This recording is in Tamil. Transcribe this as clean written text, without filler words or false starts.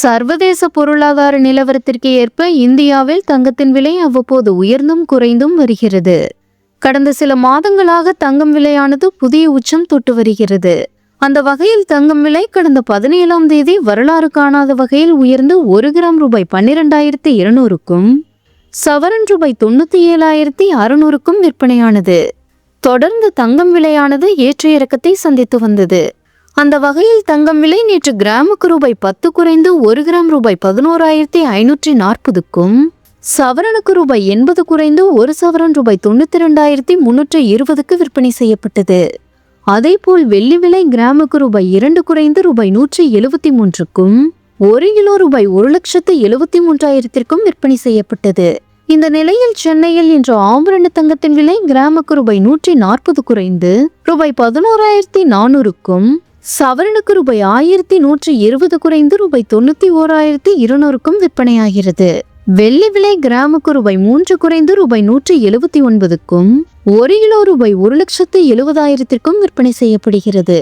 சர்வதேச பொருளாதார நிலவரத்திற்கு ஏற்ப இந்தியாவில் தங்கத்தின் விலை அவ்வப்போது உயர்ந்தும் குறைந்தும் வருகிறது. கடந்த சில மாதங்களாக தங்கம் விலையானது புதிய உச்சம் தொட்டு வருகிறது. அந்த வகையில் தங்கம் விலை கடந்த 17ஆம் தேதி வரலாறு காணாத வகையில் உயர்ந்து 1 கிராம் ரூபாய் 12,200க்கும் சவரன் ரூபாய் 97,600க்கும் விற்பனையானது. தொடர்ந்து தங்கம் விலையானது ஏற்ற இறக்கத்தை சந்தித்து வந்தது. அந்த வகையில் தங்கம் விலை நேற்று கிராமுக்கு ரூபாய் 10 குறைந்து 1 கிராம் ரூபாய் 11,540க்கும் சவரனுக்கு ரூபாய் 80 குறைந்து 1 சவரன் ரூபாய் 92,320க்கு விற்பனை செய்யப்பட்டது. அதேபோல் வெள்ளி விலை கிராமுக்கு ரூபாய் 2 குறைந்து ரூபாய் 173க்கும் 1 கிலோ ரூபாய் 1,73,000க்கும் விற்பனை செய்யப்பட்டது. இந்த நிலையில் சென்னையில் இன்று ஆபரண தங்கத்தின் விலை கிராமுக்கு ரூபாய் 140 குறைந்து ரூபாய் 11,400க்கும் சவரனுக்கு ரூபாய் 1,120 குறைந்து ரூபாய் 91,200க்கும் விற்பனையாகிறது. வெள்ளி விலை கிராமுக்கு ரூபாய் 3 குறைந்து ரூபாய் 179க்கும் 1 கிலோ ரூபாய் 1,70,000க்கும் விற்பனை செய்யப்படுகிறது.